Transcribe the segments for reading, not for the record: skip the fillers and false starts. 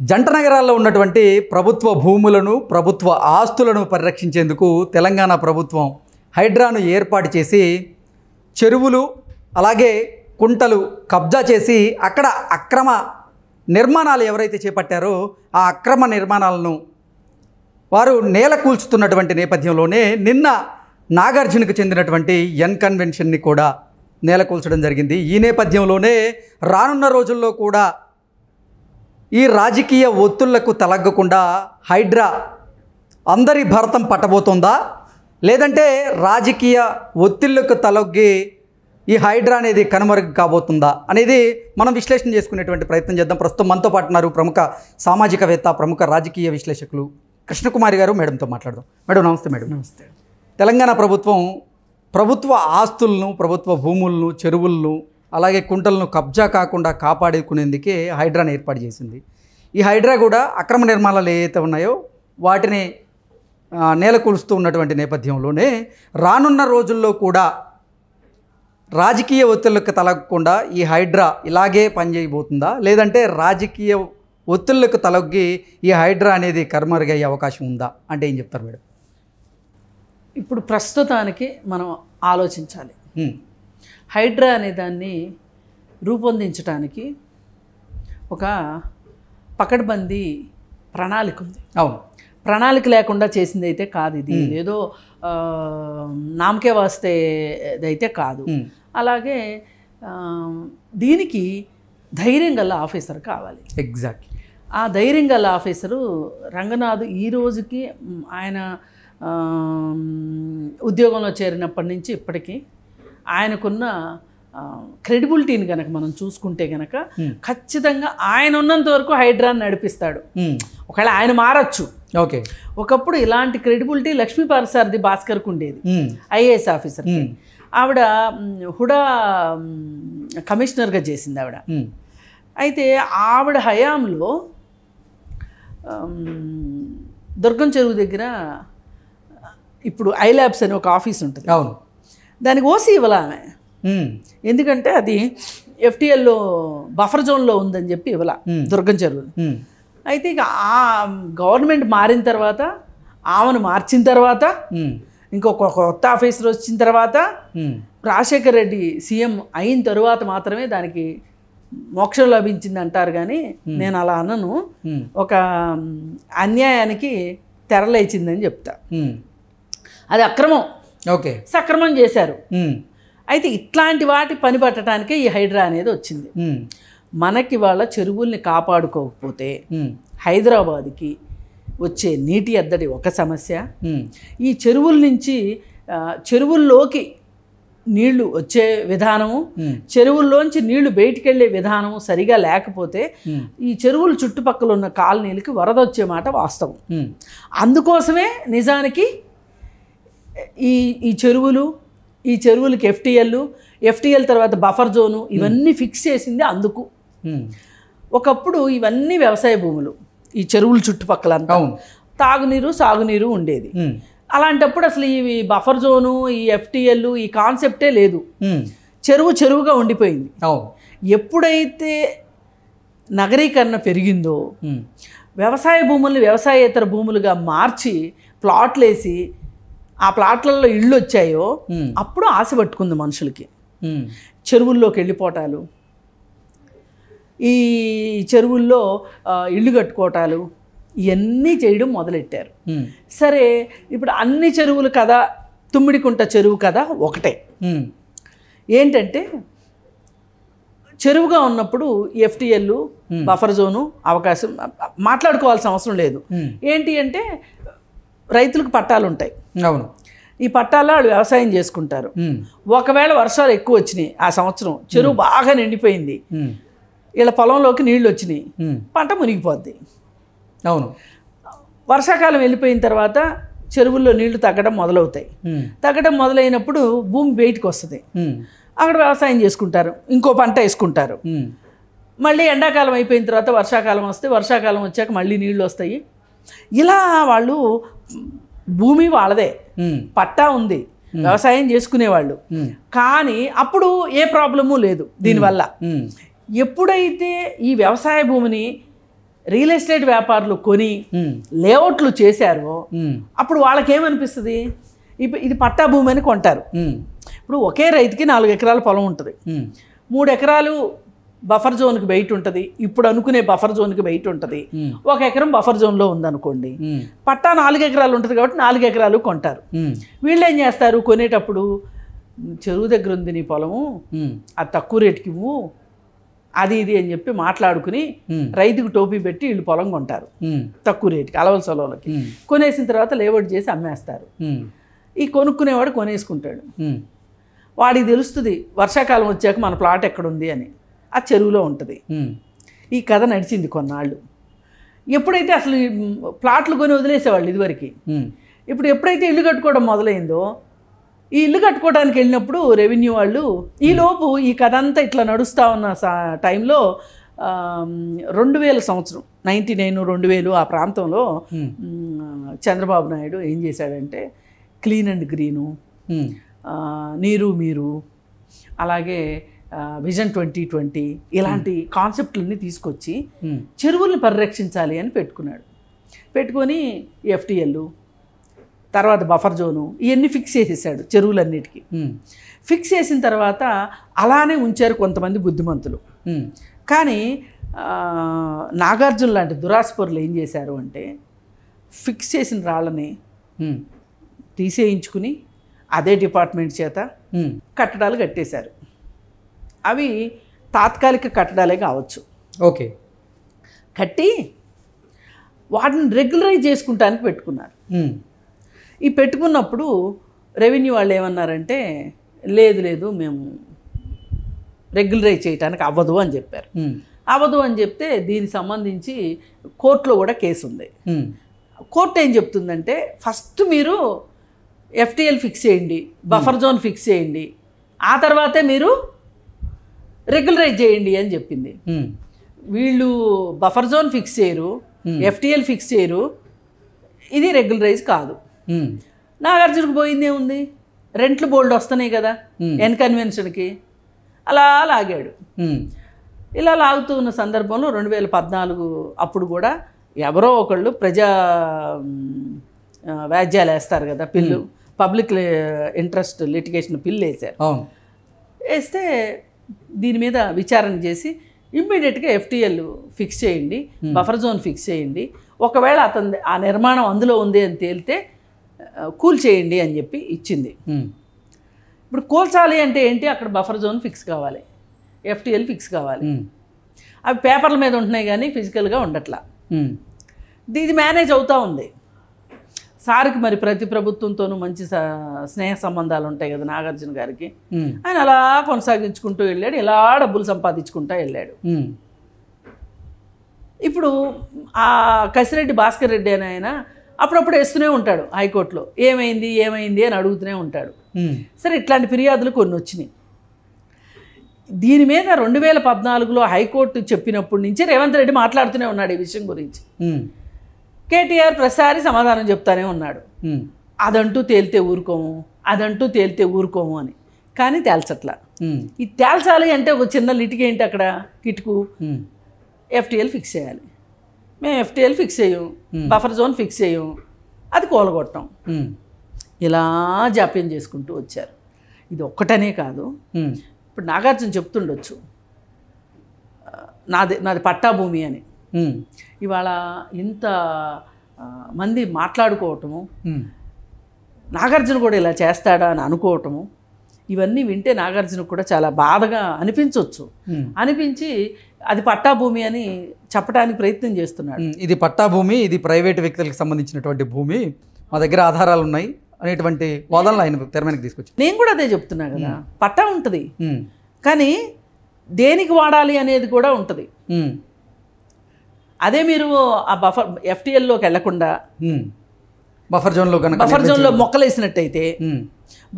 జంట నగరాల్లో ఉన్నటువంటి ప్రభుత్వ భూములను ప్రభుత్వ ఆస్తులను పరిరక్షించేందుకు తెలంగాణ ప్రభుత్వం హైడ్రాను ఏర్పాటు చేసి చెరువులు అలాగే కుంటలు కబ్జా చేసి అక్కడ అక్రమ నిర్మాణాలు ఎవరైతే చేపట్టారో ఆ అక్రమ నిర్మాణాలను వారు నేల కూల్చుతున్నటువంటి నేపథ్యంలోనే నిన్న నాగార్జునకు చెందినటువంటి ఎన్ కన్వెన్షన్ని కూడా నేల కూల్చడం జరిగింది. ఈ నేపథ్యంలోనే రానున్న రోజుల్లో కూడా ఈ రాజకీయ ఒత్తుళ్లకు తలగ్గకుండా హైడ్రా అందరి భరతం పట్టబోతుందా, లేదంటే రాజకీయ ఒత్తిళ్లకు తలొగ్గి ఈ హైడ్రా అనేది కనుమరుగు కాబోతుందా అనేది మనం విశ్లేషణ చేసుకునేటువంటి ప్రయత్నం చేద్దాం. ప్రస్తుతం మనతో పాటు ఉన్నారు ప్రముఖ సామాజికవేత్త, ప్రముఖ రాజకీయ విశ్లేషకులు కృష్ణకుమారి గారు. మేడంతో మాట్లాడదాం. మేడం నమస్తే. మేడం నమస్తే. తెలంగాణ ప్రభుత్వం ప్రభుత్వ ఆస్తులను, ప్రభుత్వ భూములను, చెరువులను అలాగే కుంటలను కబ్జా కాకుండా కాపాడుకునేందుకే హైడ్రాను ఏర్పాటు చేసింది. ఈ హైడ్రా కూడా అక్రమ నిర్మాణాలు ఏవైతే ఉన్నాయో వాటిని నేల కూలుస్తూ ఉన్నటువంటి నేపథ్యంలోనే రానున్న రోజుల్లో కూడా రాజకీయ ఒత్తిళ్లకు తలగకుండా ఈ హైడ్రా ఇలాగే పనిచేయబోతుందా, లేదంటే రాజకీయ ఒత్తిళ్లకు తలొగ్గి ఈ హైడ్రా అనేది కనుమరుగయ్యే అవకాశం ఉందా అంటే ఏం చెప్తారు మేడం? ఇప్పుడు ప్రస్తుతానికి మనం ఆలోచించాలి. హైడ్రా అనే దాన్ని రూపొందించడానికి ఒక పకడ్బందీ ప్రణాళిక ఉంది. అవును, ప్రణాళిక లేకుండా చేసింది అయితే కాదు. ఇది ఏదో నామకే వాస్తే అయితే కాదు. అలాగే దీనికి ధైర్యం గల ఆఫీసర్ కావాలి. ఎగ్జాక్ట్లీ. ఆ ధైర్యం గల ఆఫీసరు రంగనాథ్ ఈ రోజుకి ఆయన ఉద్యోగంలో చేరినప్పటి నుంచి ఇప్పటికీ ఆయనకున్న క్రెడిబిలిటీని కనుక మనం చూసుకుంటే కనుక ఖచ్చితంగా ఆయన ఉన్నంత వరకు హైడ్రాని నడిపిస్తాడు. ఒకవేళ ఆయన మారచ్చు. ఓకే. ఒకప్పుడు ఇలాంటి క్రెడిబిలిటీ లక్ష్మీపార్సారథి భాస్కర్కు ఉండేది, ఐఏఎస్ ఆఫీసర్. ఆవిడ హుడా కమిషనర్గా చేసింది ఆవిడ. అయితే ఆవిడ హయాంలో దుర్గం చెరువు దగ్గర ఇప్పుడు ఐల్యాబ్స్ అని ఒక ఆఫీస్ ఉంటుంది. అవును. దానికి ఓసీ ఇవ్వాల ఆమె. ఎందుకంటే అది ఎఫ్టీఎల్లో బఫర్ జోన్లో ఉందని చెప్పి ఇవ్వాల దుర్గం చెరువు. అయితే ఇక ఆ గవర్నమెంట్ మారిన తర్వాత, ఆమెను మార్చిన తర్వాత, ఇంకొక కొత్త ఆఫీసర్ వచ్చిన తర్వాత, రాజశేఖర్ రెడ్డి సీఎం అయిన తరువాత మాత్రమే దానికి మోక్షం లభించింది అంటారు. కానీ నేను అలా అనను. ఒక అన్యాయానికి తెరలేచిందని చెప్తా. అది అక్రమం. ఓకే. సక్రమం చేశారు. అయితే ఇట్లాంటి వాటి పని పట్టడానికే ఈ హైడ్రా అనేది వచ్చింది. మనకి వాళ్ళ చెరువుల్ని కాపాడుకోకపోతే హైదరాబాద్కి వచ్చే నీటి ఎద్దడి ఒక సమస్య. ఈ చెరువుల నుంచి చెరువుల్లోకి నీళ్లు వచ్చే విధానము, చెరువుల్లోంచి నీళ్లు బయటికి వెళ్ళే విధానము సరిగా లేకపోతే ఈ చెరువుల చుట్టుపక్కల ఉన్న కాలనీలకి వరద వచ్చే మాట వాస్తవం. అందుకోసమే నిజానికి ఈ చెరువులకి ఎఫ్టీఎల్ తర్వాత బఫర్ జోను ఇవన్నీ ఫిక్స్ చేసింది అందుకు. ఒకప్పుడు ఇవన్నీ వ్యవసాయ భూములు, ఈ చెరువుల చుట్టుపక్కలంతా తాగునీరు సాగునీరు ఉండేది. అలాంటప్పుడు అసలు ఈ బఫర్ జోను, ఈ ఎఫ్టీఎల్, ఈ కాన్సెప్టే లేదు. చెరువుగా ఉండిపోయింది. ఎప్పుడైతే నగరీకరణ పెరిగిందో వ్యవసాయ భూముల్ని వ్యవసాయేతర భూములుగా మార్చి ప్లాట్లు వేసి ఆ ప్లాట్లలో ఇళ్ళు వచ్చాయో అప్పుడు ఆశ పట్టుకుంది మనుషులకి. చెరువుల్లోకి వెళ్ళిపోవటాలు, ఈ చెరువుల్లో ఇళ్ళు కట్టుకోవటాలు ఇవన్నీ చేయడం మొదలెట్టారు. సరే, ఇప్పుడు అన్ని చెరువులు కదా, తుమ్మిడికుంట చెరువు కదా ఒకటే. ఏంటంటే చెరువుగా ఉన్నప్పుడు ఎఫ్టీఎల్, బఫర్ జోను అవకాశం మాట్లాడుకోవాల్సిన అవసరం లేదు. ఏంటి అంటే రైతులకు పట్టాలు ఉంటాయి. అవును. ఈ పట్టాల్లో వాళ్ళు వ్యవసాయం చేసుకుంటారు. ఒకవేళ వర్షాలు ఎక్కువ వచ్చినాయి, ఆ సంవత్సరం చెరువు బాగా నిండిపోయింది, వీళ్ళ పొలంలోకి నీళ్లు వచ్చినాయి, పంట మునిగిపోద్ది. అవును. వర్షాకాలం వెళ్ళిపోయిన తర్వాత చెరువుల్లో నీళ్లు తగ్గడం మొదలవుతాయి. తగ్గడం మొదలైనప్పుడు భూమి బయటికి వస్తుంది. అక్కడ వ్యవసాయం చేసుకుంటారు, ఇంకో పంట వేసుకుంటారు. మళ్ళీ ఎండాకాలం అయిపోయిన తర్వాత వర్షాకాలం వస్తే, వర్షాకాలం వచ్చాక మళ్ళీ నీళ్లు వస్తాయి. ఇలా వాళ్ళు భూమి వాళ్ళదే, పట్టా ఉంది, వ్యవసాయం చేసుకునేవాళ్ళు. కానీ అప్పుడు ఏ ప్రాబ్లము లేదు దీనివల్ల. ఎప్పుడైతే ఈ వ్యవసాయ భూమిని రియల్ ఎస్టేట్ వ్యాపారులు కొని లేఅవుట్లు చేశారో అప్పుడు వాళ్ళకేమనిపిస్తుంది, ఇది పట్టా భూమి అని కొంటారు. ఇప్పుడు ఒకే రైతుకి 4 ఎకరాల పొలం ఉంటుంది, 3 ఎకరాలు బఫర్ జోన్కి బయట ఉంటుంది, ఇప్పుడు అనుకునే బఫర్ జోన్కి బయట ఉంటుంది, 1 ఎకరం బఫర్ జోన్లో ఉందనుకోండి, పట్టా 4 ఎకరాలు ఉంటుంది కాబట్టి 4 ఎకరాలు కొంటారు. వీళ్ళు ఏం చేస్తారు, కొనేటప్పుడు చెరువు దగ్గర ఉంది నీ పొలము, అది తక్కువ రేటుకి ఇవ్వు, అది ఇది అని చెప్పి మాట్లాడుకుని రైతుకు టోపీ పెట్టి వీళ్ళు పొలం కొంటారు తక్కువ రేటుకి, అలవల సొలవలకి. కొనేసిన తర్వాత లేఅవుట్ చేసి అమ్మేస్తారు. ఈ కొనుక్కునేవాడు కొనేసుకుంటాడు. వాడికి తెలుస్తుంది వర్షాకాలం వచ్చాక మన ప్లాట్ ఎక్కడుంది అని, ఆ చెరువులో ఉంటుంది. ఈ కథ నడిచింది కొన్నాళ్ళు. ఎప్పుడైతే అసలు ప్లాట్లు కొని వదిలేసేవాళ్ళు ఇదివరకు, ఇప్పుడు ఎప్పుడైతే ఇల్లు కట్టుకోవడం మొదలైందో, ఈ ఇల్లు కట్టుకోవడానికి వెళ్ళినప్పుడు రెవెన్యూ వాళ్ళు ఈలోపు ఈ కథ అంతా ఇట్లా నడుస్తూ ఉన్న టైంలో 2000 సంవత్సరం 99-2000 ఆ ప్రాంతంలో చంద్రబాబు నాయుడు ఏం చేశాడంటే క్లీన్ అండ్ గ్రీను, నీరు మీరు, అలాగే విజన్ 2020 ఇలాంటి కాన్సెప్ట్లన్నీ తీసుకొచ్చి చెరువుల్ని పరిరక్షించాలి అని పెట్టుకొని ఎఫ్టీఎల్ తర్వాత బఫర్ జోను ఇవన్నీ ఫిక్స్ చేసేసాడు చెరువులన్నిటికీ. ఫిక్స్ చేసిన తర్వాత అలానే ఉంచారు కొంతమంది బుద్ధిమంతులు. కానీ నాగార్జున లాంటి దురాస్పరులు ఏం చేశారు అంటే ఫిక్స్ చేసిన రాళ్ళని తీసేయించుకుని అదే డిపార్ట్మెంట్ చేత కట్టడాలు కట్టేశారు. అవి తాత్కాలిక కట్టడాలే కావచ్చు. ఓకే, కట్టి వాటిని రెగ్యులరైజ్ చేసుకుంటానికి పెట్టుకున్నారు. ఈ పెట్టుకున్నప్పుడు రెవెన్యూ వాళ్ళు ఏమన్నారంటే లేదు మేము రెగ్యులరైజ్ చేయడానికి అవ్వదు అని చెప్పారు. అవ్వదు అని చెప్తే దీనికి సంబంధించి కోర్టులో కూడా కేసు ఉంది. కోర్టు ఏం చెప్తుందంటే ఫస్ట్ మీరు ఎఫ్టీఎల్ ఫిక్స్ చేయండి, బఫర్ జోన్ ఫిక్స్ చేయండి, ఆ తర్వాతే మీరు రెగ్యులరైజ్ చేయండి అని చెప్పింది. వీళ్ళు బఫర్ జోన్ ఫిక్స్ చేయరు, ఎఫ్టీఎల్ ఫిక్స్ చేయరు, ఇది రెగ్యులరైజ్ కాదు. నాగార్జునకు పోయిందే ఉంది, రెంట్లు బోల్డ్ వస్తున్నాయి కదా ఎన్కన్వెన్షన్కి, అలా లాగాడు. ఇలా లాగుతూ ఉన్న సందర్భంలో 2014 అప్పుడు కూడా ఎవరో ఒకళ్ళు ప్రజా వ్యాజ్యాలు వేస్తారు కదా, పిల్లు పబ్లిక్ ఇంట్రెస్ట్ లిటిగేషన్ పిల్లు వేశారు. వేస్తే దీని మీద విచారణ చేసి ఇమ్మీడియట్గా ఎఫ్టీఎల్ ఫిక్స్ చేయండి, బఫర్ జోన్ ఫిక్స్ చేయండి, ఒకవేళ అతని ఆ నిర్మాణం అందులో ఉంది అని తేలితే కూల్ చేయండి అని చెప్పి ఇచ్చింది. ఇప్పుడు కూల్చాలి అంటే ఏంటి, అక్కడ బఫర్ జోన్ ఫిక్స్ కావాలి, ఎఫ్టీఎల్ ఫిక్స్ కావాలి. అవి పేపర్ల మీద ఉంటున్నాయి కానీ ఫిజికల్గా ఉండట్లా. ఇది మేనేజ్ అవుతూ ఉంది. సార్కి మరి ప్రతి ప్రభుత్వంతోనూ మంచి స్నేహ సంబంధాలు ఉంటాయి కదా నాగార్జున గారికి. ఆయన అలా కొనసాగించుకుంటూ వెళ్ళాడు, ఇలా డబ్బులు సంపాదించుకుంటూ వెళ్ళాడు. ఇప్పుడు ఆ కసిరెడ్డి భాస్కర్ రెడ్డి అని ఆయన అప్పుడప్పుడు వేస్తూనే ఉంటాడు హైకోర్టులో, ఏమైంది అని అడుగుతూనే ఉంటాడు. సరే, ఇట్లాంటి ఫిర్యాదులు కొన్ని వచ్చినాయి. దీని మీద 2014లో హైకోర్టు చెప్పినప్పటి నుంచి రేవంత్ రెడ్డి మాట్లాడుతూనే ఉన్నాడు ఈ విషయం గురించి. కేటీఆర్ ప్రతిసారి సమాధానం చెప్తానే ఉన్నాడు, అదంటూ తేలితే ఊరుకోము అని. కానీ తేల్చట్లా. ఇది తేల్చాలి అంటే ఒక చిన్న లిటికి ఏంటి అక్కడ కిటుకు, ఎఫ్టీఎల్ ఫిక్స్ చేయాలి. మేము ఎఫ్టీఎల్ ఫిక్స్ చేయం, బఫర్ జోన్ ఫిక్స్ చేయం, అది కూలగొట్టాం. ఇలా జాప్యం చేసుకుంటూ వచ్చారు. ఇది ఒక్కటనే కాదు, ఇప్పుడు నాగార్జున చెప్తుండొచ్చు నాది పట్టా భూమి అని. ఇవాళ ఇంత మంది మాట్లాడుకోవటము, నాగార్జున కూడా ఇలా చేస్తాడా అని అనుకోవటము, ఇవన్నీ వింటే నాగార్జునకు కూడా చాలా బాధగా అనిపించవచ్చు. అనిపించి అది పట్టా భూమి అని చెప్పడానికి ప్రయత్నం చేస్తున్నాడు. ఇది పట్టా భూమి, ఇది ప్రైవేట్ వ్యక్తులకు సంబంధించినటువంటి భూమి, మా దగ్గర ఆధారాలు ఉన్నాయి అనేటువంటి వాదనలు ఆయన తెర మీదకి తీసుకొచ్చారు. నేను కూడా అదే చెప్తున్నా కదా, పట్టా ఉంటుంది కానీ దేనికి వాడాలి అనేది కూడా ఉంటుంది. అదే మీరు ఆ ఎఫ్టీఎల్లోకి వెళ్లకుండా బఫర్ జోన్లో మొక్కలు వేసినట్టయితే,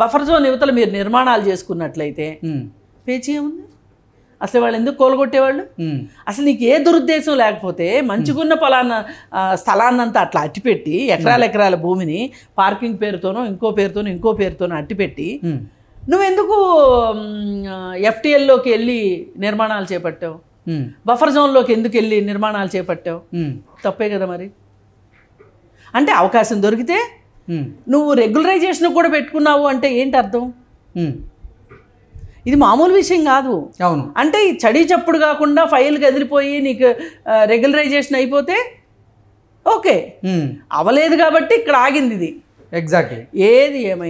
బఫర్ జోన్ యువతలు మీరు నిర్మాణాలు చేసుకున్నట్లయితే పేచీ ఏముంది? అసలు వాళ్ళు ఎందుకు కోలగొట్టేవాళ్ళు? అసలు నీకు ఏ దురుద్దేశం లేకపోతే మంచిగున్న స్థలాన్నంతా అట్లా అట్టిపెట్టి ఎకరాల భూమిని పార్కింగ్ పేరుతోనో ఇంకో పేరుతోనో అట్టిపెట్టి నువ్వెందుకు ఎఫ్టీఎల్లోకి వెళ్ళి నిర్మాణాలు చేపట్టావు? బఫర్ జోన్లోకి ఎందుకు వెళ్ళి నిర్మాణాలు చేపట్టావు? తప్పే కదా మరి. అంటే అవకాశం దొరికితే నువ్వు రెగ్యులరైజేషన్ కూడా పెట్టుకున్నావు అంటే ఏంటి అర్థం? ఇది మామూలు విషయం కాదు. అవును. అంటే ఈ చడి చప్పుడు కాకుండా ఫైల్ కదిలిపోయి నీకు రెగ్యులరైజేషన్ అయిపోతే ఓకే, అవలేదు కాబట్టి ఇక్కడ ఆగింది ఇది. ఎగ్జాక్ట్లీ. ఏది ఏమైనా